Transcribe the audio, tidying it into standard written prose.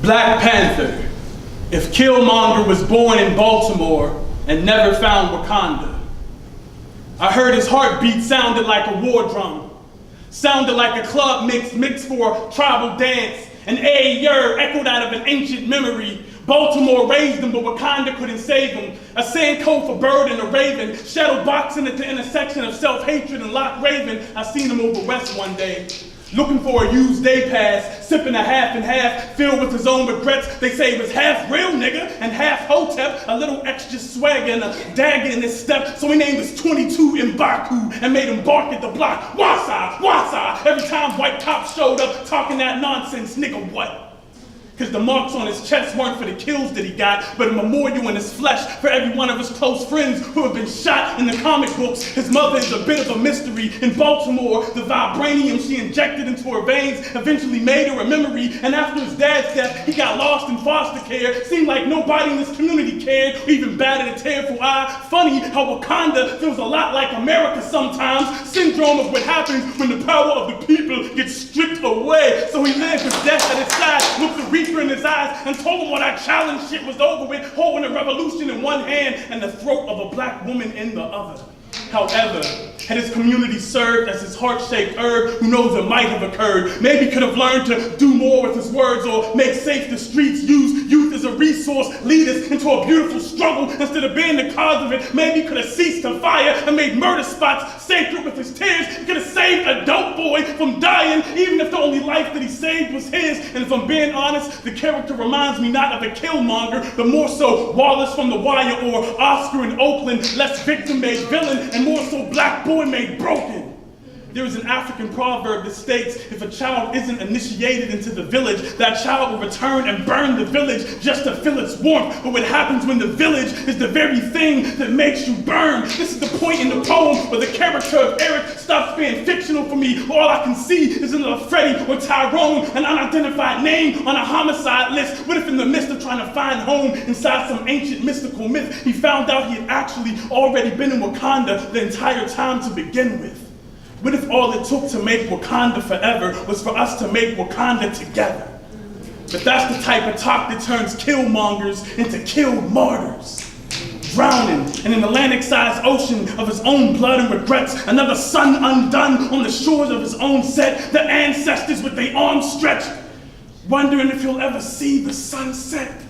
Black Panther, if Killmonger was born in Baltimore and never found Wakanda. I heard his heartbeat sounded like a war drum, sounded like a club mix for a tribal dance. An A-yer echoed out of an ancient memory. Baltimore raised him, but Wakanda couldn't save him. A sandcoat for bird and a raven, shadow boxing at the intersection of self-hatred and Loch Raven. I seen him over west one day, looking for a used day pass, sipping a half and half, filled with his own regrets. They say he was half real nigga and half hotep, a little extra swagger and a dagger in his step. So he named his 22 M'Baku and made him bark at the block. Wasa, wasa, every time white cops showed up talking that nonsense, nigga what? Because the marks on his chest weren't for the kills that he got, but a memorial in his flesh for every one of his close friends who have been shot in the comic books. His mother is a bit of a mystery. In Baltimore, the vibranium she injected into her veins eventually made her a memory, and after his dad's death, he got lost in foster care. Seemed like nobody in this community cared, or even batted a tearful eye. Funny how Wakanda feels a lot like America sometimes. Syndrome of what happens when the power of the people gets stripped away. So he lived with death at his side, looked the reaper in his eyes, and told him what that challenge shit was over with, holding a revolution in one hand and the throat of a black woman in the other. However, had his community served as his heart-shaped herb, who knows it might have occurred. Maybe could have learned to do more with his words or make safe the streets, use youth as a resource, lead us into a beautiful struggle instead of being the cause of it. Maybe could have ceased the fire and made murder spots sacred with his tears. He could have saved a dope boy from dying, even if the only life that he saved was his. And if I'm being honest, the character reminds me not of a Killmonger, but more so Wallace from The Wire or Oscar in Oakland, less victim-made villain and more so black boy made broken. There is an African proverb that states, if a child isn't initiated into the village, that child will return and burn the village just to feel its warmth. But what happens when the village is the very thing that makes you burn? This is the point in the poem where the character of Eric stops being fictional for me. All I can see is another Freddie or Tyrone, an unidentified name on a homicide list. What if in the midst of trying to find home inside some ancient mystical myth, he found out he had actually already been in Wakanda the entire time to begin with? What if all it took to make Wakanda forever was for us to make Wakanda together? But that's the type of talk that turns killmongers into killed martyrs. Drowning in an Atlantic-sized ocean of his own blood and regrets, another son undone on the shores of his own set, the ancestors with their arms stretched, wondering if he'll ever see the sunset.